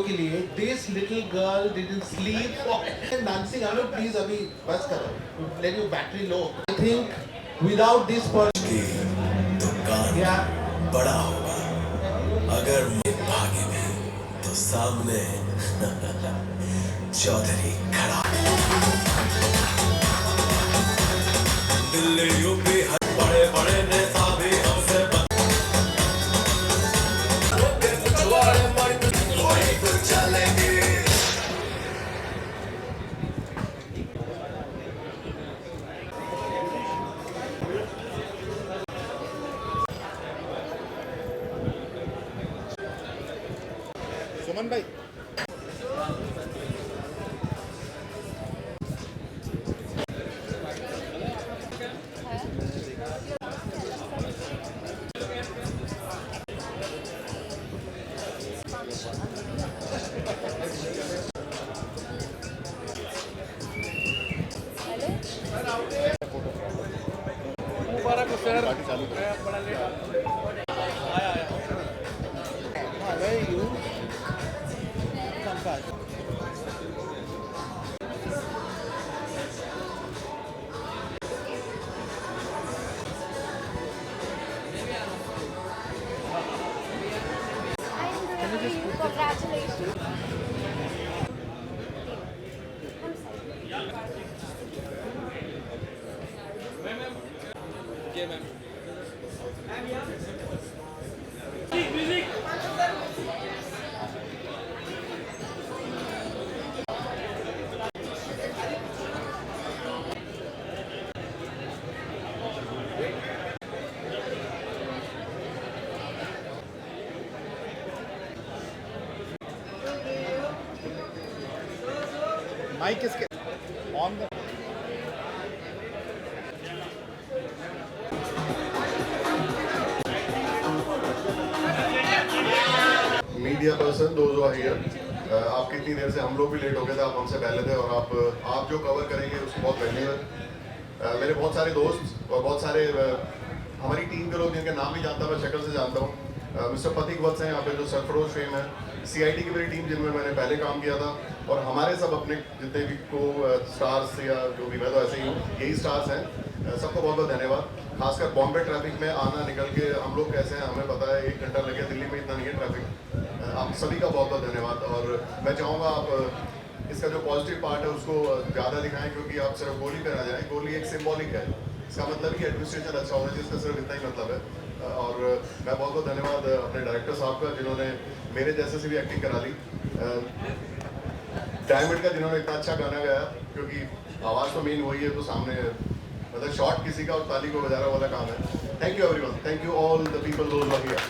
के लिए this little girl didn't sleep for dancing. I mean, please अभी बस करो. Let your battery low. I think without this person, दुकान बड़ा होगा. अगर मैं भागे भी तो सामने चौधरी खड़ा. दिल्ली यूपी बड़े बड़े नेता भी हमसे सुमन भाई Congratulations. माइक किसके on the media person those are here. आपकी इतनी देर से हम लोग भी लेट हो गए थे, आप हमसे पहले थे और आप जो कवर करेंगे उसको बहुत धन्यवाद. मेरे बहुत सारे दोस्त और बहुत सारे हमारी टीम के लोग जिनके नाम भी जानता मैं शक्ल से जानता हूँ. मिस्टर पथिक वत्स हैं यहाँ पे जो सरफरोश फेम है. CIT की मेरी टीम जिनमें मैंने पहले काम किया था और हमारे सब अपने जितने भी को स्टार्स या जो भी, मैं तो ऐसे ही हूँ, यही स्टार्स हैं. सबको बहुत बहुत धन्यवाद. खासकर बॉम्बे ट्रैफिक में आना निकल के हम लोग कैसे हैं हमें पता है. 1 घंटा लगे, दिल्ली में इतना नहीं है ट्रैफिक. आप सभी का बहुत बहुत धन्यवाद. और मैं चाहूँगा आप इसका जो पॉजिटिव पार्ट है उसको ज़्यादा दिखाएं, क्योंकि आप सिर्फ गोली पे ना जाएँ. गोली एक सिम्बॉलिक है, इसका मतलब कि एडमिनिस्ट्रेशन अच्छा होना चाहिए, इसका सिर्फ इतना ही मतलब है. और मैं बहुत बहुत धन्यवाद अपने डायरेक्टर साहब का जिन्होंने मेरे जैसे से भी एक्टिंग करा ली. डायमंड का जिन्होंने इतना अच्छा गाना गाया, क्योंकि आवाज़ तो मेन वही है, तो सामने मतलब शॉट किसी का और ताली को बजाना वाला काम है. Thank you everyone, thank you all the people those are here.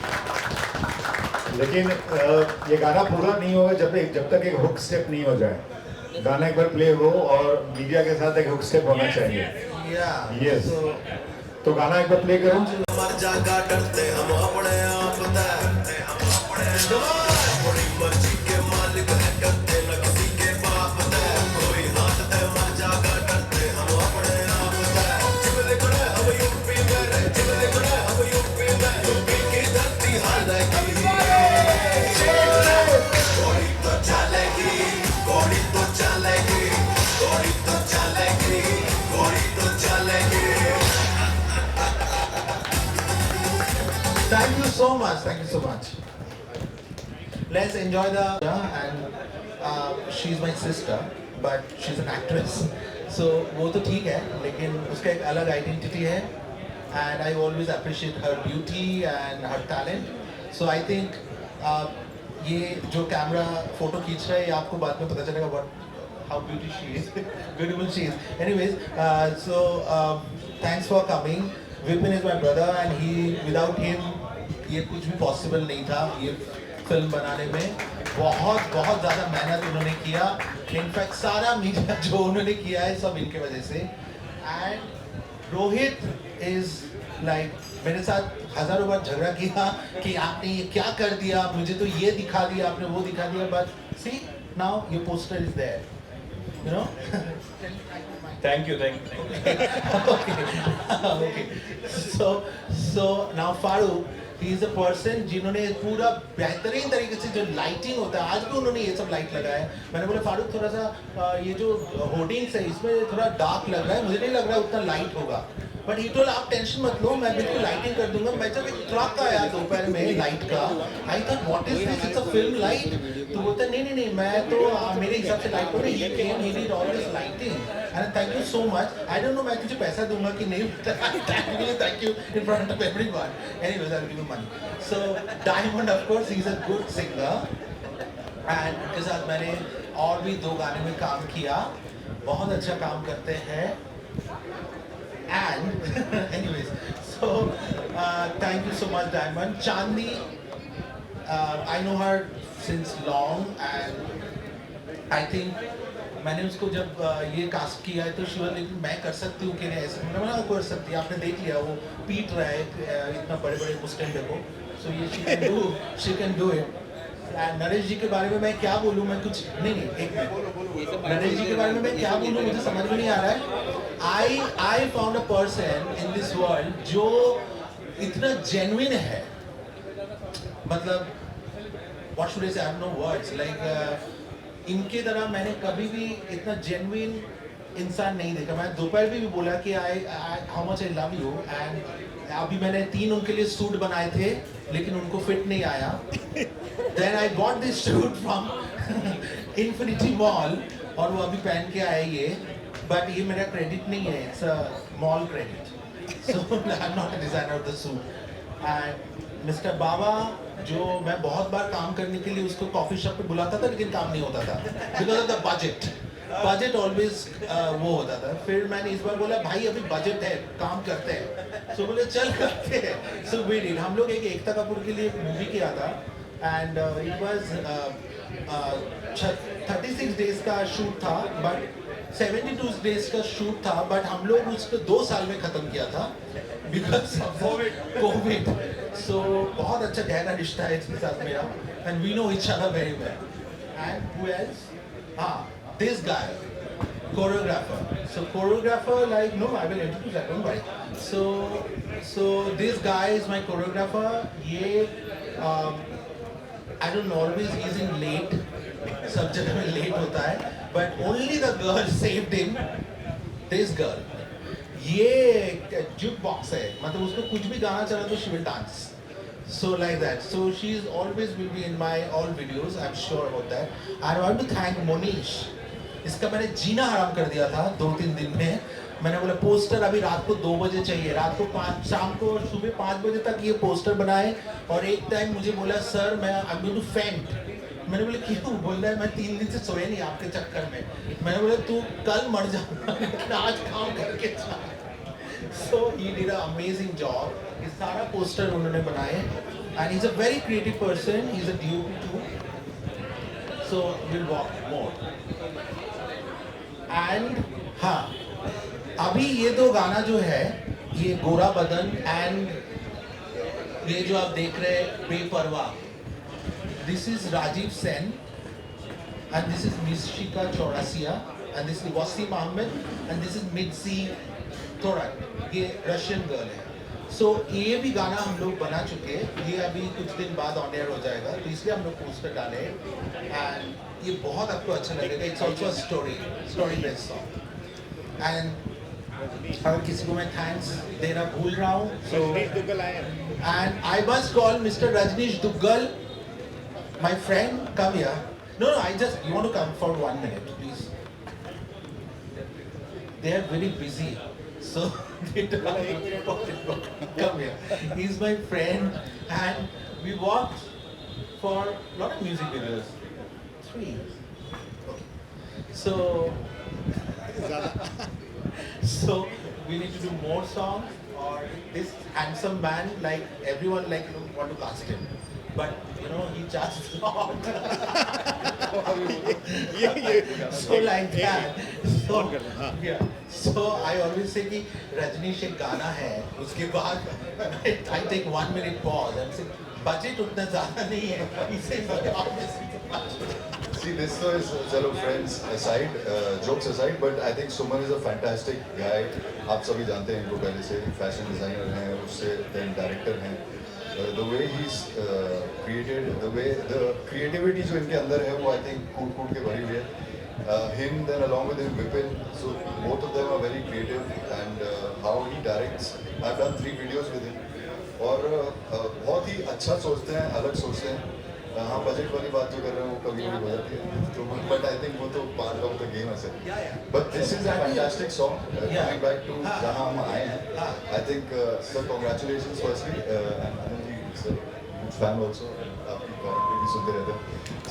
लेकिन ये गाना पूरा नहीं होगा जब तक एक हुक स्टेप नहीं हो जाए. गाना एक बार प्ले हो और मीडिया के साथ एक हुक स्टेप होना चाहिए. यस, तो गाना एक बार प्ले करो. मर जागा डरते हम अपने आप बड़ी मर्जी के मालिक है, करते न किसी के बाप दे. कोई हाथ दे मर जागा डरते हम अपने आप दे. जिबले खड़े हम यूपी में, जिबले खड़े हम यूपी में, यूपी की धरती हालेगी. गोली तो चलेगी, गोली तो चलेगी, गोली तो चलेगी, गोली तो चलेगी. Thank you so much. Thank you so much. Let's enjoy the and she's my sister. but she's an actress. So वो तो ठीक है, लेकिन उसका एक अलग identity है, and I always appreciate her beauty and her talent. So I think ये जो कैमरा फोटो खींच रहा है, ये आपको बाद में पता चलेगा how beautiful she is. Anyways, thanks for coming. Vipin is my brother, and without him ये कुछ भी possible नहीं था ये फिल्म बनाने में. बहुत ज़्यादा मेहनत उन्होंने किया. इनफैक्ट सारा मीडिया जो उन्होंने किया है सब इनके वजह से. एंड रोहित इज लाइक मेरे साथ हज़ारों बार झगड़ा किया कि आपने ये क्या कर दिया, मुझे तो ये दिखा दिया, आपने वो दिखा दिया. But see now your poster is there, you know. Thank you. Okay. So now Farooq, he is a person जिन्होंने पूरा बेहतरीन तरीके से जो लाइटिंग होता है, आज भी उन्होंने ये सब लाइट लगाया है. मैंने बोला फारूक थोड़ा सा ये जो होर्डिंग्स है इसमें थोड़ा डार्क लग रहा है, मुझे नहीं लग रहा है उतना लाइट होगा. बट ही टोल्ड आप टेंशन मत लो, मैं बिल्कुल लाइटिंग कर दूंगा. मैं जब एक ट्रक आया दोपहर में लाइट का, I thought what is this, it's a film light. तो बोलता नहीं मैं तो मेरे हिसाब से लाइट हो रही है. He need all this lighting. And thank you so much. I don't know मैं तुझे पैसा दूंगा कि नहीं. Thank you in front of everyone. Anyways I will give you money. So diamond of course he is a good singer, and उनके साथ मैंने और भी 2 गाने में काम किया. बहुत अच्छा काम करते हैं. And anyways, so thank you so much, Diamond. Chandni, I know her since long, and I think मैंने उसको जब ये कास्ट किया है तो शिवर, लेकिन मैं कर सकती हूँ कि नहीं ऐसे. मैंने बोला कर सकती है, आपने देख लिया वो पीट रहा है इतना बड़े मुस्टेंडर को. सो ये she can do it. Naresh ji के बारे में मैं क्या बोलूँ, मैं कुछ नहीं एक मिनट. नरेश जी के बारे में मैं क्या बोलूँ, मुझे समझ में नहीं आ रहा है. I found a person in this world जो इतना genuine है, मतलब what should I say, I have no words. Like इनके तरह मैंने कभी भी इतना genuine इंसान नहीं देखा. मैं दोपहर भी बोला कि how much I love you, and अभी मैंने 3 उनके लिए सूट बनाए थे लेकिन उनको फिट नहीं आया. Then I got this suit from Infinity Mall और वो अभी पहन के आए ये. बट ये मेरा क्रेडिट नहीं है, it's a mall credit. So I am not a designer of the suit. And mister Baba, जो मैं बहुत बार काम करने के लिए उसको कॉफी शॉप पे बुलाता था लेकिन काम नहीं होता था because of the budget always वो होता था. फिर मैंने इस बार बोला भाई अभी बजट है, काम करते हैं. सो बोले चल करते हैं. So we did. हम लोग एक एकता कपूर के लिए एक मूवी किया था, एंड इट वाज 36 डेज का शूट था, बट 72 डेज का शूट था, बट हम लोग उसको 2 साल में खत्म किया था बिकॉज ऑफ कोविड. सो बहुत अच्छा गहरा रिश्ता है इसके साथ मेरा, and we know each other very well. And who else? हाँ, this guy, choreographer. So choreographer, like, no, I will introduce that, don't worry. So this guy is my choreographer. ये I don't know, always he's in late. सब जगह में late होता है, but only the girl saved him. This girl, ये जुक box है, मतलब उसको कुछ भी गाना चला तो she will dance. So like that. So she is always will be in my all videos. I'm sure about that. I want to thank Monish. इसका मैंने जीना हराम कर दिया था 2-3 दिन में. मैंने बोला पोस्टर अभी रात को 2 बजे चाहिए, रात को 5, शाम को सुबह 5 बजे तक ये पोस्टर बनाए. और एक टाइम मुझे बोला सर मैं आई एम गोइंग टू फेंट. मैंने बोला क्यों? बोल रहा है मैं 3 दिन से सोया नहीं आपके चक्कर में. मैंने बोला तू कल मर जा लेकिन आज काम करके जा. So he did a amazing job. ये सारा पोस्टर उन्होंने बनाए, and he is a very creative person. He is a DOP too. So will walk more. And हाँ, अभी ये 2 गाना जो है, ये गोरा बदन एंड ये जो आप देख रहे हैं Beparwah, this is Rajeev Sen and this is Mishika Chaurasia and this is Waseem Ahmed and this is Mirji Thorat. ये रशियन गर्ल है. सो ये भी गाना हम लोग बना चुके हैं. ये अभी कुछ दिन बाद ऑन एयर हो जाएगा, तो इसलिए हम लोग पोस्टर डाले, एंड ये बहुत आपको अच्छा लगेगा. It's also story based song. And अगर किसी को मैं थैंक्स देना भूल रहा हूँ, and I must call mister Rajneesh Duggal, my friend. Come here. No, I just, you want to come for 1 minute, please? they are very busy. So they come here. He's my friend, and we walked for a lot of music videos. 3. So we need to do more songs, or this handsome man, like everyone like want to cast him, but he charges a lot. So like that. So yeah. So I always say कि रजनीश एक गाना है, उसके बाद I take 1 minute pause and say budget उतना ज़्यादा नहीं है. He says See, this is, chalo, friends aside, jokes aside, but I think Suman is a fantastic guy. आप सभी जानते हैं इनको पहले से, fashion designer हैं, उससे then director हैं. The way he's created, the creativity जो इनके अंदर है, वो I think कूट के भरी हुई है. Him, then along with him, Vipin, so both of them are very creative, and how he directs. I've done 3 videos with him. और बहुत ही अच्छा सोचते हैं, अलग सोचते हैं. हाँ, बजट वाली बात जो कर रहे हैं वो कभी कभी हो जाती है, तो बट आई थिंक वो तो पार्ट ऑफ द गेम है sir. But this is a fantastic song. Coming back to जहाँ हम आए हैं, I think sir congratulations firstly, and Anand ji sir good fan also, आपकी कमेंट्री भी सुनते रहते हैं.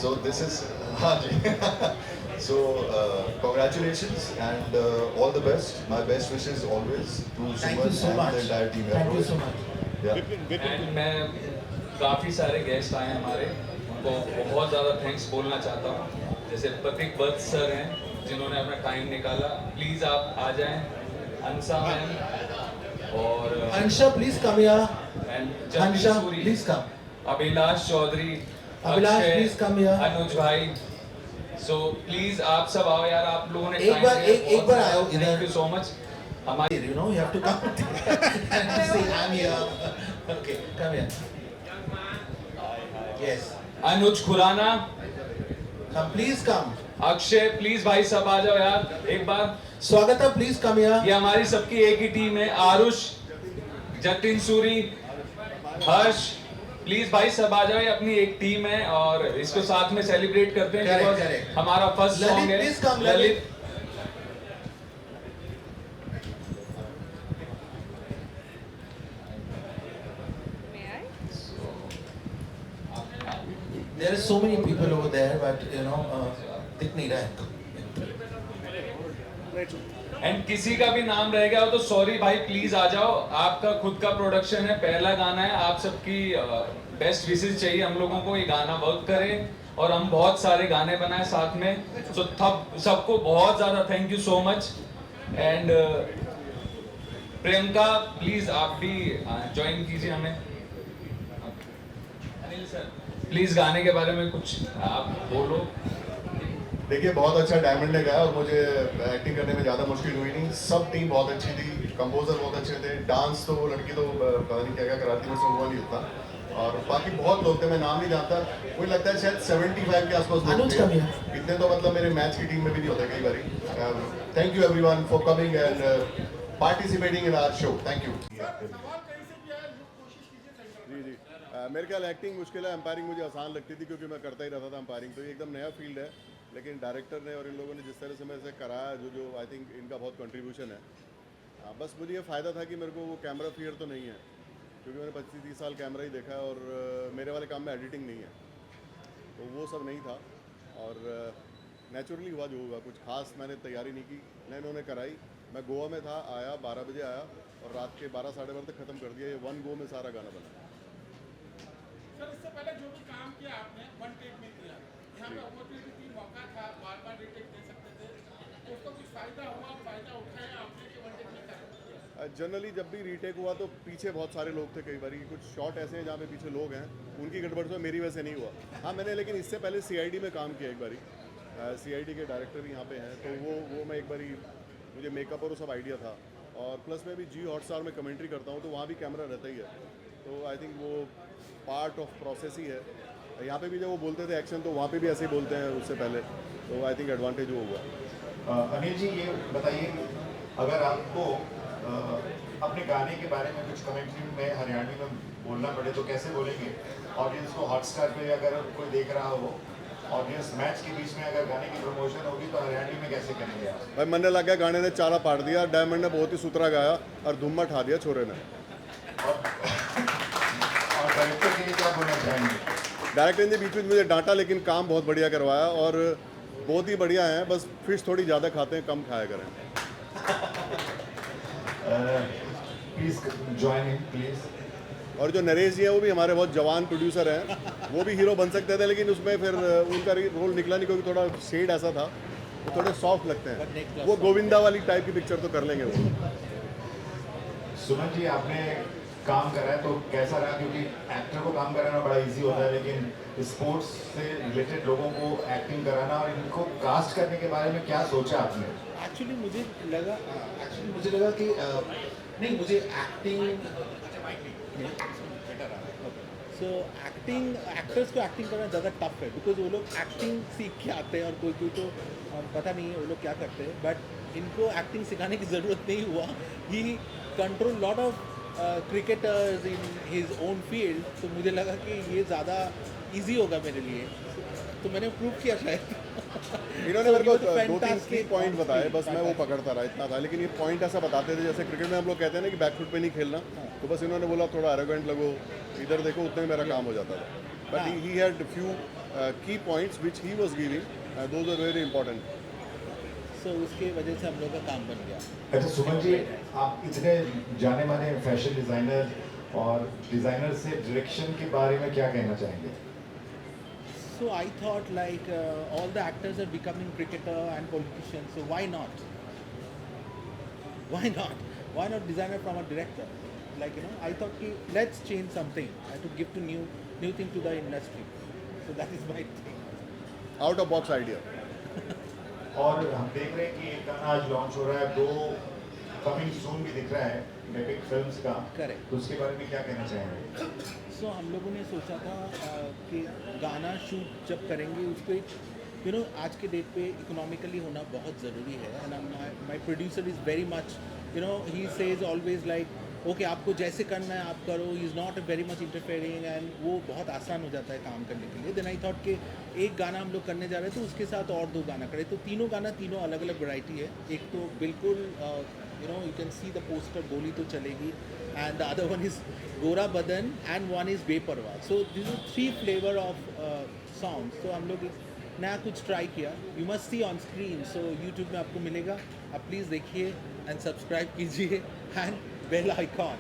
सो दिस इज, हाँ जी. So congratulations and all the best. My best wishes always to Suman and the entire team. Thank you so much. Yeah. And मैं काफ़ी सारे गेस्ट आए हैं हमारे, उनको बहुत ज़्यादा थैंक्स बोलना चाहता हूँ. जैसे प्रतीक वत्स सर हैं जिन्होंने अपना टाइम निकाला, प्लीज़ आप आ जाएं. अंशा मैम और Ansha, please come here. And Ansha, please come. Abhilash Chaudhary, Abhilash, please come here. Anuj भाई. सो प्लीज आप सब आओ यार, आप लोगों ने एक बार आओ इधर. Thank you so much. हमारी You have to come and say I'm here. Okay, come here. Yes. Anuj Khurana, Come, please come. Akshay, please भाई सब आ जाओ यार एक बार. Swagata, please come here. ये हमारी सबकी एक ही टीम है. आरुष, जतिन सूरी, हर्ष, प्लीज भाई सब आ जाओ, ये अपनी एक टीम है और इसको साथ में सेलिब्रेट करते हैं. Correct, because correct. हमारा फर्स्ट ललित, सॉन्ग है. please come, Lalit. There are so many people over there, but दिख नहीं रहा है. एंड किसी का भी नाम रह गया हो तो सॉरी भाई, प्लीज आ जाओ. आपका खुद का प्रोडक्शन है, पहला गाना है, आप सबकी बेस्ट विशेस चाहिए हम लोगों को. ये गाना वर्क करे और हम बहुत सारे गाने बनाए साथ में. सो सबको बहुत ज़्यादा thank you so much. And Priyanka, please आप भी ज्वाइन कीजिए हमें. अनिल सर, प्लीज गाने के बारे में कुछ आप बोलो. देखिए, बहुत अच्छा डायमंड ने गाया और मुझे एक्टिंग करने में ज़्यादा मुश्किल हुई नहीं. सब टीम बहुत अच्छी थी, कंपोजर बहुत अच्छे थे, डांस तो वो लड़की तो पता नहीं क्या क्या कराती, मुझसे हुआ नहीं उतना. और बाकी बहुत लोग थे, मैं नाम नहीं जानता. मुझे लगता है शायद 75 के आसपास लोग थे. इतने तो मतलब मेरे मैच की टीम में भी नहीं होते कई बारी. Thank you everyone for coming and participating in our show. Thank you. जी मेरे ख्याल एक्टिंग मुश्किल है, एम्पायरिंग मुझे आसान लगती थी क्योंकि मैं करता ही रहता था एम्पायरिंग. तो ये एकदम नया फील्ड है, लेकिन डायरेक्टर ने और इन लोगों ने जिस तरह से मेरे से कराया, जो आई थिंक इनका बहुत कंट्रीब्यूशन है. बस मुझे ये फ़ायदा था कि मेरे को वो कैमरा फियर तो नहीं है, क्योंकि मैंने 25-30 साल कैमरा ही देखा है और मेरे वाले काम में एडिटिंग नहीं है, तो वो सब नहीं था. और नेचुरली हुआ जो हुआ, कुछ खास मैंने तैयारी नहीं की, न इन्होंने कराई. मैं गोवा में था, आया 12 बजे आया और रात के 12-12:30 तक ख़त्म कर दिया. ये 1 गो में सारा गाना बना. सर, इससे पहले जो भी काम किया आपने 1 टेक में किया, यहाँ पे अपॉर्चुनिटी थी, मौका था, बार-बार रीटेक दे सकते थे, उसको कुछ फ़ायदा हुआ, फ़ायदा उठाया आपने कि 1 टेक में कर. जनरली जब भी रीटेक हुआ तो पीछे बहुत सारे लोग थे. कई बार कुछ शॉट ऐसे हैं जहाँ पे पीछे लोग हैं, उनकी गड़बड़ से मेरी वजह से नहीं हुआ. हाँ, मैंने लेकिन इससे पहले CID में काम किया एक बारी. CID के डायरेक्टर भी यहाँ पे हैं, तो वो मैं एक बारी, मुझे मेकअप और वो सब आइडिया था. और प्लस मैं भी Jio हॉटस्टार में कमेंट्री करता हूँ, तो वहाँ भी कैमरा रहता ही है. तो आई थिंक वो पार्ट ऑफ प्रोसेस ही है. यहाँ पे भी जब वो बोलते थे एक्शन, तो वहाँ पे भी ऐसे ही बोलते हैं उससे पहले. तो आई थिंक एडवांटेज वो हुआ. अनिल जी, ये बताइए, अगर आपको अपने गाने के बारे में कुछ कमेंट्री में हरियाणवी में बोलना पड़े तो कैसे बोलेंगे? ऑडियंस को हॉटस्टार पे अगर कोई देख रहा हो ऑडियंस मैच के बीच में अगर गाने की प्रमोशन होगी तो हरियाणवी में कैसे करेंगे आप? भाई मन लग गया, गाने ने चाला पाट दिया, डायमंड ने बहुत ही सुथरा गाया और धुम्मा ठा दिया छोरे ने। और डायरेक्टर के लिए क्या बोलना चाहेंगे? डायरेक्टर ने बीच में मुझे डांटा, लेकिन काम बहुत बढ़िया करवाया और बहुत ही बढ़िया है। बस फिश थोड़ी ज़्यादा खाते हैं, कम खाया करें। Please join in please. और जो नरेश जी हैं वो भी हमारे बहुत जवान प्रोड्यूसर हैं, वो भी हीरो बन सकते थे, लेकिन उसमें फिर उनका रोल निकला नहीं, क्योंकि थोड़ा शेड ऐसा था, वो थोड़े सॉफ्ट लगते हैं। वो गोविंदा वाली टाइप की पिक्चर तो कर लेंगे वो। सुमन जी, आपने काम करा है तो कैसा रहा? क्योंकि एक्टर को काम कराना बड़ा इजी होता है, लेकिन स्पोर्ट्स से रिलेटेड लोगों को एक्टिंग कराना और इनको कास्ट करने के बारे में क्या सोचा आपने? एक्चुअली मुझे लगा कि नहीं, मुझे एक्टिंग सो एक्टर्स को एक्टिंग करना ज़्यादा टफ है, बिकॉज वो लोग एक्टिंग सीख के आते हैं और कोई कोई तो पता नहीं है वो लोग क्या करते हैं, बट इनको एक्टिंग सिखाने की ज़रूरत नहीं हुआ। He control lot of cricketers in his own field, तो मुझे लगा कि ये ज़्यादा इजी होगा मेरे लिए, तो मैंने प्रूव किया शायद। इन्होंने मेरे को 2-3 की पॉइंट बताए, बस मैं वो पकड़ता रहा, इतना था। लेकिन ये पॉइंट ऐसा बताते थे जैसे क्रिकेट में हम लोग कहते हैं ना कि बैकफुट पे नहीं खेलना, तो बस इन्होंने बोला थोड़ा एरोगेंट लगो, इधर देखो, उतने में मेरा काम हो जाता था। But he had few key points which he was giving, those are very important. So उसके वजह से हम लोग का काम बन गया। अच्छा सुमन जी, आप इतने जाने माने फैशन डिज़ाइनर और डिज़ाइनर से डायरेक्शन के बारे में क्या कहना चाहेंगे? So I thought like all the actors are becoming cricketer and politicians, so why not? Why not? Why not designer from a director? Like, you know, I thought ki, let's change something to give to new thing to the industry. So that is my thing. Out of box idea. और हम देख रहे हैं कि एक गाना आज launch हो रहा है, 2 कमिंग सून भी दिख रहा है एपिक फिल्म्स का। Correct. तो उसके बारे में क्या कहना चाहेंगे? सो हम लोगों ने सोचा था कि गाना शूट जब करेंगे उसको एक आज के डेट पे इकोनॉमिकली होना बहुत ज़रूरी है। And my producer is very much he says always like okay, आपको जैसे करना है आप करो, he is not very much interfering, and वो बहुत आसान हो जाता है काम करने के लिए। देन आई थॉट कि एक गाना हम लोग करने जा रहे थे, तो उसके साथ और 2 गाना करें, तो तीनों गाना तीनों अलग अलग वैरायटी है। एक तो बिल्कुल you can see the poster, गोली तो चलेगी, and the other one is Gora Badan and one is Beparwa. So these are 3 flavor of songs. So हम लोग नया कुछ ट्राई किया। You must see on screen. So YouTube में आपको मिलेगा, आप प्लीज़ देखिए एंड सब्सक्राइब कीजिए एंड बेल आइकॉन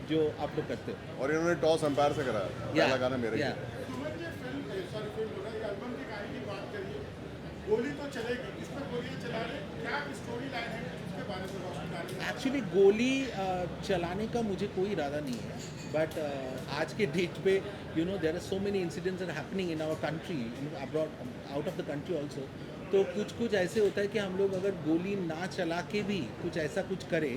जो आप लोग करते हो। और इन्होंने टॉस अंपायर से कराया, पहला गाना मेरे ही। सुमन जी, फिल्म बोला, ये एल्बम की गाने की बात करिए, गोली तो चलेगी, किस पर गोलियां चला रहे, क्या स्टोरी लाइन है उसके बारे में रोशन डालिए। एक्चुअली गोली चलाने का मुझे कोई इरादा नहीं है, बट आज के डेट पे there are so many incidents are happening in our country, abroad, out of the country also. तो कुछ ऐसे होता है कि हम लोग अगर गोली ना चला के भी कुछ ऐसा कुछ करें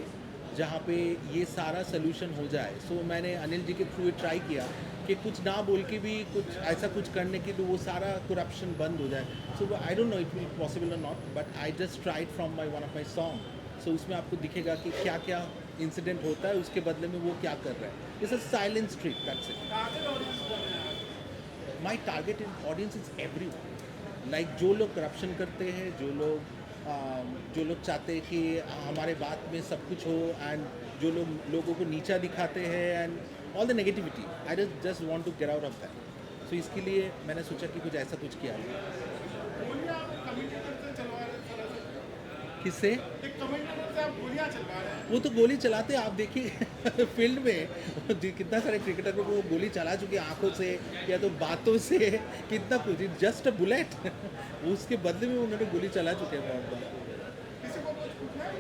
जहाँ पे ये सारा सोल्यूशन हो जाए। सो मैंने अनिल जी के थ्रू ट्राई किया कि कुछ ना बोल के भी कुछ ऐसा कुछ करने के लिए वो सारा करप्शन बंद हो जाए। So I don't know it will possible और not, but I just tried from my one of my song. So उसमें आपको दिखेगा कि क्या क्या इंसिडेंट होता है, उसके बदले में वो क्या कर रहा है। It's a silent street, that's it. My target audience is everyone, like जो लोग करप्शन करते हैं, जो लोग चाहते हैं कि हमारे बात में सब कुछ हो, एंड जो लोगों को नीचा दिखाते हैं, and all the negativity, I just want to get out of that. So इसके लिए मैंने सोचा कि कुछ ऐसा कुछ किया है। गोलियां आप कमेंटेटर से चलवा रहे हैं तरह से, किससे? एक कमेंटेटर से आप गोलियां चलवा रहे हैं। वो तो गोली चलाते हैं, आप देखिए फील्ड में कितना सारे क्रिकेटर को वो गोली चला चुके हैं, आंखों से या तो बातों से, कितना कुछ, जस्ट अ बुलेट उसके बदले में उन्होंने गोली चला चुके हैं बहुत बार। किसी को कुछ पूछना है?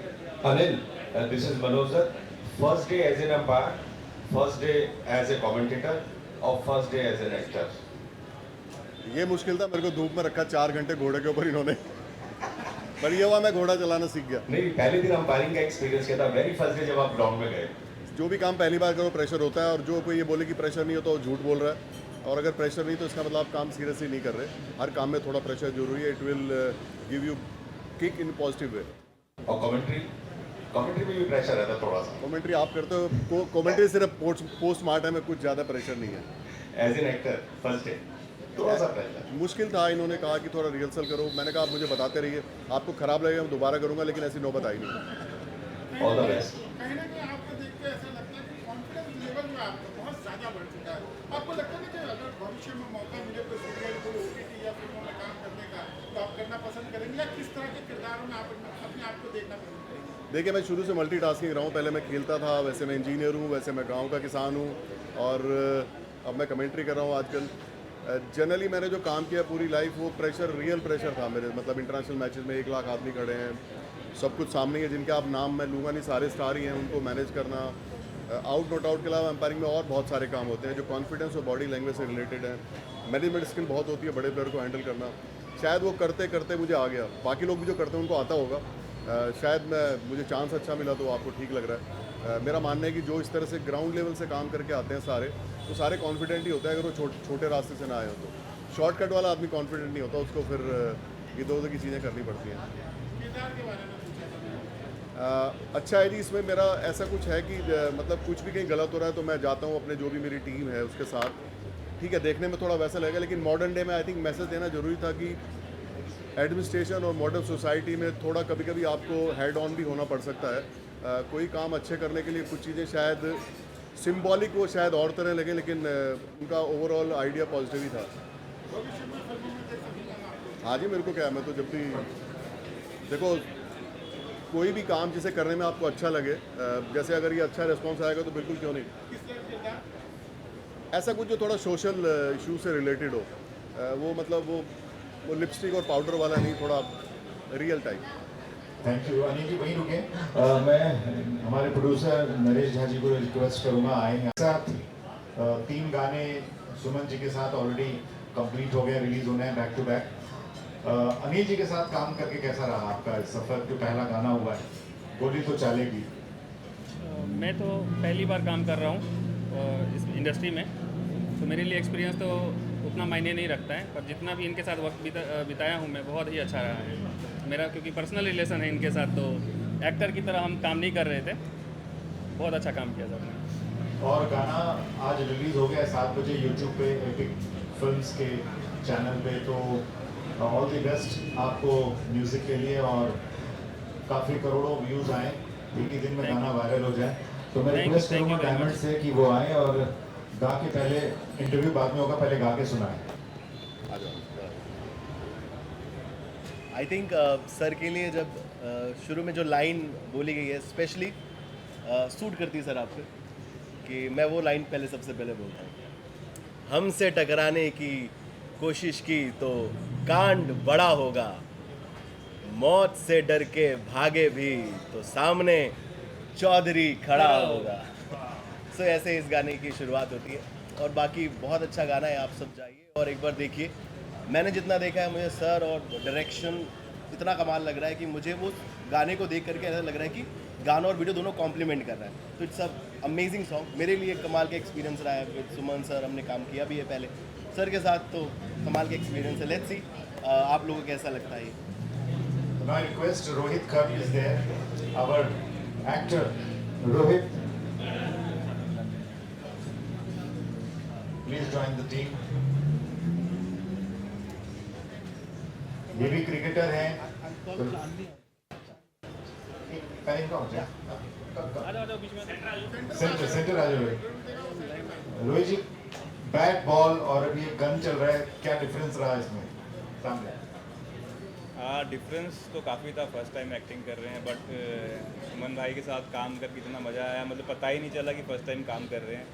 Anil, this is Manoj sir. First day as an umpire, first day as a commentator, or first day as an actor. ये मुश्किल था, मेरे को धूप में रखा 4 घंटे घोड़े के ऊपर इन्होंने, पर ये हुआ मैं घोड़ा चलाना सीख गया। नहीं, पहले दिन अंपायरिंग का एक्सपीरियंस क्या था? वेरी फर्स्ट डे जब आप ग्राउंड में गए। जो भी काम पहली बार करो प्रेशर होता है, और जो कोई ये बोले कि प्रेशर नहीं हो तो झूठ बोल रहा है, और अगर प्रेशर नहीं तो इसका मतलब आप काम सीरियसली नहीं कर रहे। हर काम में थोड़ा प्रेशर जरूरी है, it will give you kick in positive way. और कमेंट्री में भी प्रेशर रहता है थोड़ा सा। कमेंट्री आप करते हो, कमेंट्री सिर्फ पोस्ट मार्टम में, कुछ ज़्यादा प्रेशर नहीं है। As an actor first day थोड़ा सा प्रेशर। मुश्किल था, इन्होंने कहा कि थोड़ा रिहर्सल करो, मैंने कहा आप मुझे बताते रहिए, आपको ख़राब लगेगा मैं दोबारा करूँगा, लेकिन ऐसी नौबत आई नहीं। All the best. कहीं ना कहीं आपको देख के ऐसा लगता है कि कॉन्फिडेंस लेवल जो है आपका बहुत ज़्यादा बढ़ चुका है। आपको लगता है कि अगर भविष्य में मौका मिले तो सीरियल को OTT या फिल्मों में काम करने का तो आप करना पसंद करेंगे, या किस तरह के किरदारों में आप अपने आप को देखना पसंद करेंगे? देखिए, मैं शुरू से मल्टीटास्किंग रहा हूँ, पहले मैं खेलता था, वैसे मैं इंजीनियर हूँ, वैसे मैं गांव का किसान हूँ, और अब मैं कमेंट्री कर रहा हूँ आजकल। जनरली मैंने जो काम किया पूरी लाइफ, वो प्रेशर, रियल प्रेशर था मेरे, मतलब इंटरनेशनल मैचेस में 1 लाख आदमी खड़े हैं, सब कुछ सामने है, जिनके आप नाम मैं लूँगा नहीं, सारे स्टार ही हैं, उनको मैनेज करना, आउट नॉट आउट के अलावा एम्पायरिंग में और बहुत सारे काम होते हैं जो कॉन्फिडेंस और बॉडी लैंग्वेज से रिलेटेड है। मैनेजमेंट स्किल बहुत होती है बड़े प्लेयर को हैंडल करना, शायद वो करते करते मुझे आ गया, बाकी लोग भी जो करते हैं उनको आता होगा, शायद मुझे चांस अच्छा मिला तो आपको ठीक लग रहा है। मेरा मानना है कि जो इस तरह से ग्राउंड लेवल से काम करके आते हैं सारे, तो सारे कॉन्फिडेंट ही होता है, अगर वो छोटे रास्ते से ना आए हो तो। शॉर्टकट वाला आदमी कॉन्फिडेंट नहीं होता, उसको फिर इधर उधर की चीज़ें करनी पड़ती हैं। किरदार के बारे में पूछा था। अच्छा है जी, इसमें मेरा ऐसा कुछ है कि मतलब कुछ भी कहीं गलत हो रहा है तो मैं जाता हूँ अपने जो भी मेरी टीम है उसके साथ, ठीक है, देखने में थोड़ा वैसा लगेगा, लेकिन मॉडर्न डे में आई थिंक मैसेज देना ज़रूरी था कि एडमिनिस्ट्रेशन और मॉडर्न सोसाइटी में थोड़ा कभी कभी आपको हेड ऑन भी होना पड़ सकता है। कोई काम अच्छे करने के लिए कुछ चीज़ें शायद सिंबॉलिक वो शायद और तरह लगे, लेकिन उनका ओवरऑल आइडिया पॉजिटिव ही था। भविष्य में फिल्मों में देख सकूंगा मैं आपको। हाँ जी, मेरे को क्या है, मैं तो जब भी देखो कोई भी काम जिसे करने में आपको अच्छा लगे, जैसे अगर ये अच्छा रिस्पॉन्स आएगा तो बिल्कुल क्यों नहीं। किस तरह का किरदार? ऐसा कुछ जो थोड़ा सोशल इशू से रिलेटेड हो, वो मतलब वो लिपस्टिक और पाउडर वाला नहीं, थोड़ा real type. Thank you. Anil ji वहीं रुके। मैं हमारे प्रोड्यूसर नरेश झा जी को रिक्वेस्ट करूंगा आएंगे साथ। 3 गाने सुमन जी के साथ ऑलरेडी कंप्लीट हो गए, रिलीज होने हैं back to back. Anil ji के साथ काम करके कैसा रहा आपका सफ़र? जो पहला गाना हुआ है गोली तो चालेगी। मैं तो पहली बार काम कर रहा हूँ इस इंडस्ट्री में, तो मेरे लिए एक्सपीरियंस तो उतना मायने नहीं रखता है, पर जितना भी इनके साथ वक्त बिताया हूँ मैं, बहुत ही अच्छा रहा है मेरा, क्योंकि पर्सनल रिलेशन है इनके साथ, तो एक्टर की तरह हम काम नहीं कर रहे थे, बहुत अच्छा काम किया सबने। और गाना आज रिलीज़ हो गया है 7 बजे यूट्यूब पे एपिक फिल्म्स के चैनल पे, तो ऑल द बेस्ट आपको म्यूज़िक के लिए, और काफ़ी करोड़ों व्यूज़ आए, एक ही दिन में गाना वायरल हो जाए। तो मैं रिक्वेस्ट करूँगा डायमंड से कि वो आए और गा के, पहले इंटरव्यू बाद में होगा, पहले गा के सुनाएं। आई थिंक सर के लिए जब शुरू में जो लाइन बोली गई है स्पेशली सूट करती है सर आपसे, कि मैं वो लाइन पहले सबसे पहले बोलता हूँ। हमसे टकराने की कोशिश की तो कांड बड़ा होगा, मौत से डर के भागे भी तो सामने चौधरी खड़ा होगा। सो ऐसे इस गाने की शुरुआत होती है, और बाकी बहुत अच्छा गाना है, आप सब जाइए और एक बार देखिए। मैंने जितना देखा है, मुझे सर और डायरेक्शन इतना कमाल लग रहा है कि मुझे वो गाने को देख करके ऐसा लग रहा है कि गाना और वीडियो दोनों कॉम्प्लीमेंट कर रहा है। तो इट्स अ अमेजिंग सॉन्ग। मेरे लिए कमाल का एक्सपीरियंस रहा है विद सुमन सर, हमने काम किया भी है पहले सर के साथ, तो कमाल का एक्सपीरियंस है। लेट्स सी आप लोगों को कैसा लगता है ये। Now I request Rohit Khat is there, our actor Rohit. Please join the team. ये भी क्रिकेटर हैं। पहले कौन है? सेंटर आ जाओ। रोहित जी, बैट बॉल और अभी एक गन चल रहा है, क्या डिफरेंस रहा इसमें सामने? डिफरेंस तो काफ़ी था, फर्स्ट टाइम एक्टिंग कर रहे हैं, बट सुमन भाई के साथ काम करके इतना मज़ा आया, मतलब पता ही नहीं चला कि फर्स्ट टाइम काम कर रहे हैं।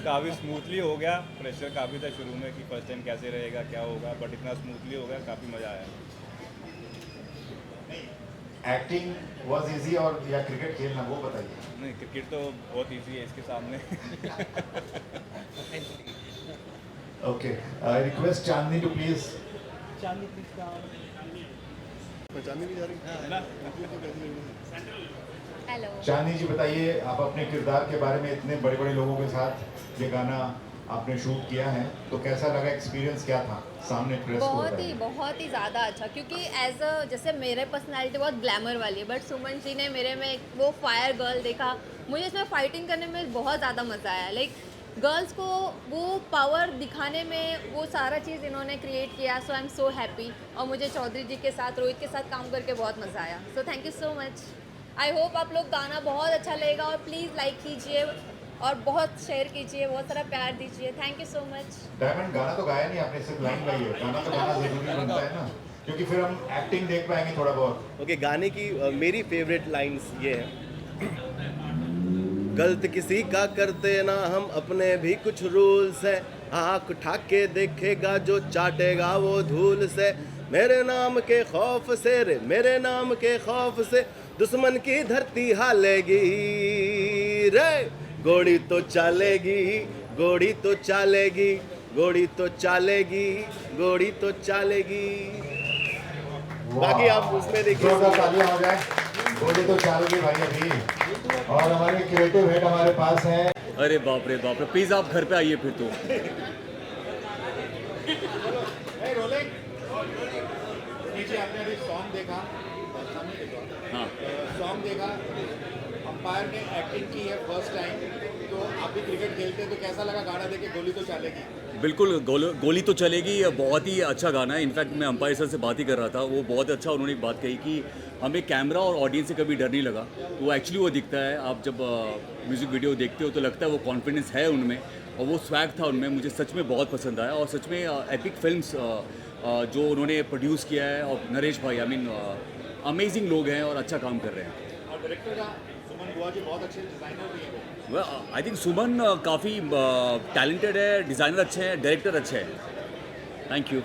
काफ़ी स्मूथली हो गया। प्रेशर काफ़ी था शुरू में कि फर्स्ट टाइम कैसे रहेगा, क्या होगा, बट इतना स्मूथली हो गया, काफ़ी मज़ा आया। एक्टिंग वाज इजी और या क्रिकेट खेलना, वो बताइए। नहीं, क्रिकेट तो बहुत इजी है इसके सामने। Okay, I request Chandni to please. पहचानी नहीं जा रही। हेलो, चांदनी जी बताइए, आप अपने किरदार के बारे में, इतने बड़े बड़े लोगों के साथ ये गाना आपने शूट किया है, तो कैसा लगा, एक्सपीरियंस क्या था सामने प्रेस को? बहुत ही ज़्यादा अच्छा, क्योंकि एज अ जैसे मेरे पर्सनालिटी बहुत ग्लैमर वाली है, बट सुमन जी ने मेरे में वो फायर गर्ल देखा। मुझे इसमें फाइटिंग करने में बहुत ज़्यादा मज़ा आया। लाइक गर्ल्स को वो पावर दिखाने में वो सारा चीज़ इन्होंने क्रिएट किया. सो आई एम सो हैप्पी. और मुझे चौधरी जी के साथ, रोहित के साथ काम करके बहुत मज़ा आया. So thank you so much. I hope आप लोग गाना बहुत अच्छा लगेगा और प्लीज़ लाइक कीजिए और बहुत शेयर कीजिए, बहुत सारा प्यार दीजिए. Thank you so much. Diamond गाना तो गाया नहीं आपने, सिर्फ लाइन गाई है. गाना तो गाना जरूरी बनता है ना, क्योंकि फिर हम एक्टिंग देख पाएंगे थोड़ा बहुत. ओके, गाने की मेरी फेवरेट लाइंस ये है. गलत किसी का करते ना हम, अपने भी कुछ रूल्स है. आँख उठा के देखेगा जो चाटेगा वो धूल से. मेरे नाम के खौफ से रे, मेरे नाम के खौफ से दुश्मन की धरती हालेगी रे. घोड़ी तो चालेगी, घोड़ी तो चालेगी, घोड़ी तो चालेगी, घोड़ी तो चालेगी. बाकी आप उसमें देखिए. जोरदार तालियां हो जाए. घोड़ी तो चाल गई भाई अभी. और हमारे क्रिएटिव हेड हमारे पास हैं. अरे बाप रे, प्लीज आप घर पे आइए फिर तो. नीचे आपने अभी सॉन्ग देखा, हाँ, सॉन्ग देखा, अंपायर ने एक्टिंग की है फर्स्ट टाइम. तो आप भी क्रिकेट खेलते हैं, तो कैसा लगा गाना देके गोली तो चलेगी? बिल्कुल गोली तो चलेगी. बहुत ही अच्छा गाना है. इनफैक्ट मैं अंपायर सर से बात ही कर रहा था, वो बहुत अच्छा उन्होंने एक बात कही कि हमें कैमरा और ऑडियंस से कभी डर नहीं लगा. तो एक्चुअली वो दिखता है. आप जब म्यूज़िक वीडियो देखते हो तो लगता है वो कॉन्फिडेंस है उनमें और वो स्वैग था उनमें. मुझे सच में बहुत पसंद आया. और सच में एपिक फिल्म्स जो उन्होंने प्रोड्यूस किया है, और नरेश भाई आई मीन अमेजिंग लोग हैं और अच्छा काम कर रहे हैं. और डायरेक्टर का सुमन बुआ जी बहुत अच्छे डिजाइनर भी हैं. आई थिंक सुमन काफ़ी टैलेंटेड है, डिज़ाइनर अच्छे हैं, डायरेक्टर अच्छे हैं. Thank you.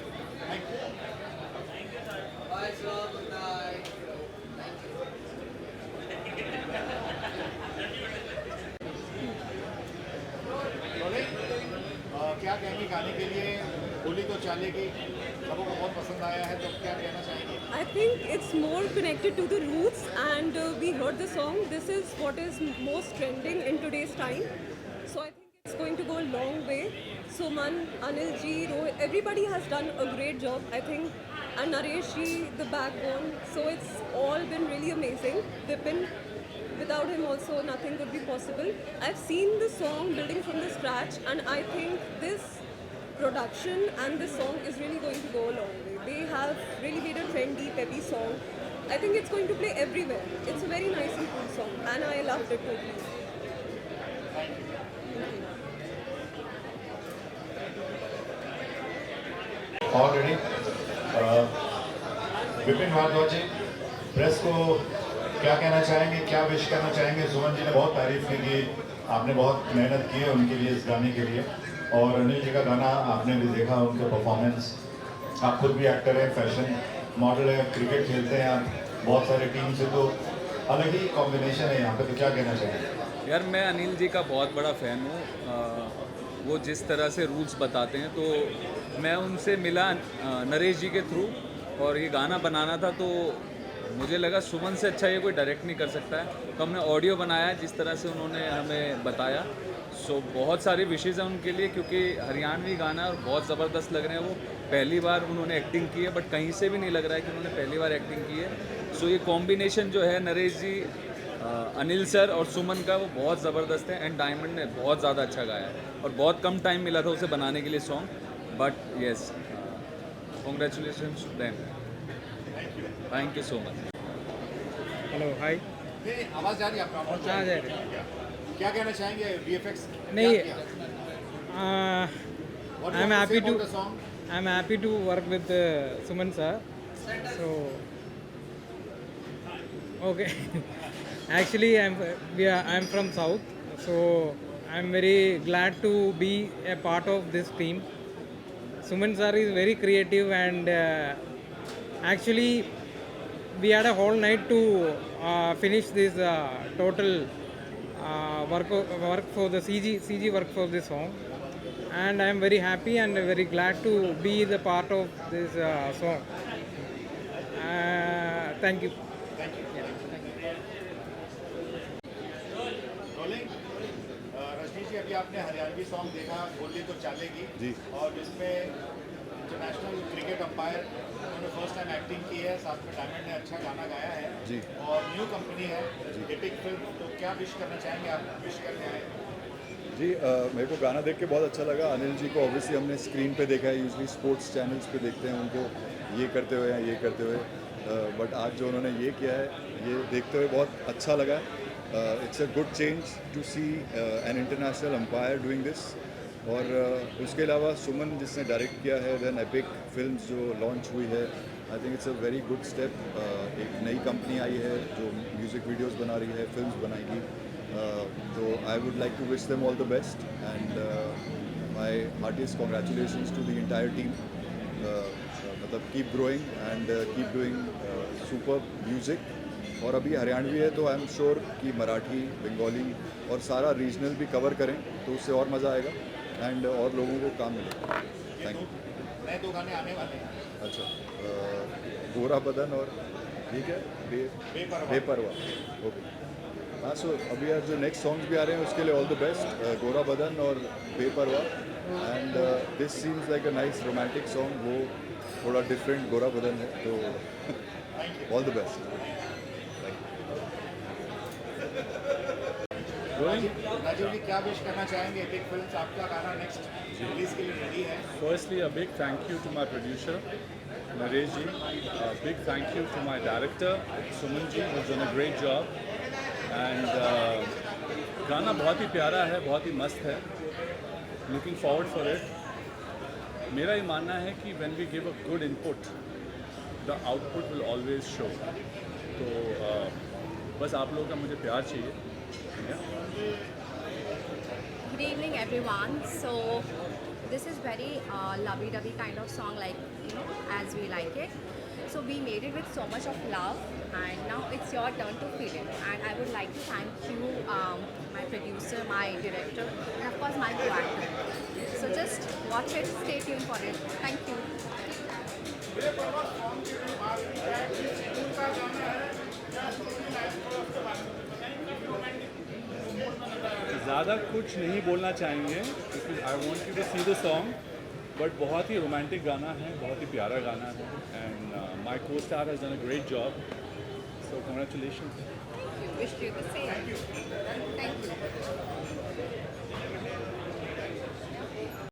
क्या कहेंगे गाने के लिए? गोली तो चालेगी सबों को बहुत पसंद आया है, तो क्या कहना चाहेंगे? I think it's more connected to the roots, and we heard the song. This is what is most trending in today's time. So I think it's going to go a long way. Suman, Anil ji, Rohit, everybody has done a great job, I think. And Naresh ji, the backbone. So it's all been really amazing. Vipin, without him also nothing would be possible. I've seen the song building from the scratch, and I think this production and this song is really going to go a long way. They have really made a trendy, peppy song. I think it's going to play everywhere. It's a very nice and cool song, and I loved it totally. Already Vipin Bhardwaj ji, press को क्या कहना चाहेंगे, क्या wish करना चाहेंगे? सुमन जी ने बहुत तारीफ की कि आपने बहुत मेहनत की है उनके लिए, इस गाने के लिए. और अनिल जी का गाना आपने भी देखा, उनके परफॉर्मेंस. आप खुद भी एक्टर हैं, फैशन मॉडल है, क्रिकेट खेलते हैं आप, बहुत सारे टीम से, तो अलग ही कॉम्बिनेशन है यहाँ पे. तो क्या कहना चाहेंगे? यार मैं अनिल जी का बहुत बड़ा फ़ैन हूँ. वो जिस तरह से रूल्स बताते हैं, तो मैं उनसे मिला नरेश जी के थ्रू, और ये गाना बनाना था तो मुझे लगा सुमन से अच्छा ये कोई डायरेक्ट नहीं कर सकता है. तो हमने ऑडियो बनाया जिस तरह से उन्होंने हमें बताया. सो बहुत सारी विशेज़ हैं उनके लिए, क्योंकि हरियाणवी गाना है और बहुत ज़बरदस्त लग रहे हैं. वो पहली बार उन्होंने एक्टिंग की है, बट कहीं से भी नहीं लग रहा है कि उन्होंने पहली बार एक्टिंग की है. सो ये कॉम्बिनेशन जो है नरेश जी, अनिल सर और सुमन का, वो बहुत ज़बरदस्त है. एंड डायमंड ने बहुत ज़्यादा अच्छा गाया है और बहुत कम टाइम मिला था उसे बनाने के लिए song. But yes, congratulation to them. Thank you so much. Hello, hi. आवाज़ जा रही है आपका? हाँ, जा रही है. क्या कहना चाहेंगे? VFX नहीं, I'm happy to work with Suman sir. So okay. Actually I'm from South, so I'm very glad to be a part of this team. Suman sir is very creative, and actually we had a whole night to finish this total work for the CG work for this song, and I am very happy and very glad to be the part of this song. Thank you. Rajni जी, अभी आपने Haryanvi song देखा, गोली तो चालेगी जी, और जिसमें international cricket umpire उन्होंने first time acting की है, साथ में डायमंड ने अच्छा गाना गाया है जी, और न्यू कंपनी है एपिक फिल्म. तो क्या विश करना चाहेंगे आप? विश करने आए जी मेरे को गाना देख के बहुत अच्छा लगा। अनिल जी को ऑब्वियसली हमने स्क्रीन पे देखा है, यूजली स्पोर्ट्स चैनल्स पे देखते हैं उनको ये करते हुए या ये करते हुए, बट आज जो उन्होंने ये किया है ये देखते हुए बहुत अच्छा लगा। It's a good change to see an international empire doing this. और उसके अलावा सुमन जिसने डायरेक्ट किया है देन एपिक फिल्म्स जो लॉन्च हुई है, I think it's a very good step. एक नई कंपनी आई है जो म्यूज़िक वीडियोस बना रही है, फिल्म्स बनाएगी, तो I would like to wish them all the best and my heartiest congratulations to the entire team. मतलब keep growing and keep doing super music. और अभी हरियाणवी है तो आई एम श्योर कि मराठी, बंगाली और सारा रीजनल भी कवर करें तो उससे और मज़ा आएगा एंड और लोगों को काम मिलेगा। Thank you. नए 2 गाने आने वाले हैं। अच्छा, गोरा बदन और ठीक है बेपरवा। ओके हाँ, सो अभी यार जो नेक्स्ट सॉन्ग्स भी आ रहे हैं उसके लिए all the best. Gora Badan और Beparwah and this seems like a nice romantic song. वो थोड़ा डिफरेंट गोरा बदन है तो all the best. Rajeev ji क्या विश करना चाहेंगे? एपिक फिल्म्स आपका गाना नेक्स्ट रिलीज के लिए रेडी है। Firstly, a big thank you to my producer, Naresh ji. A big thank you to my director, Suman ji, who's done a great job. And गाना बहुत ही प्यारा है, बहुत ही मस्त है. Looking forward for it. मेरा ये मानना है कि when we give a good input, the output will always show. तो बस आप लोगों का मुझे प्यार चाहिए. Good evening everyone. So this is very lovey-dovey kind of song, like as we like it. So we made it with so much of love and now it's your turn to feel it. And I would like to thank you, my producer, my director and of course my co-actor. So just watch it, stay tuned for it. Thank you. ज़्यादा कुछ नहीं बोलना चाहेंगे क्योंकि I want you to see the song, but बहुत ही romantic गाना है, बहुत ही प्यारा गाना है एंड माई को star has done a great job, so congratulations. Wish you the same. Thank you.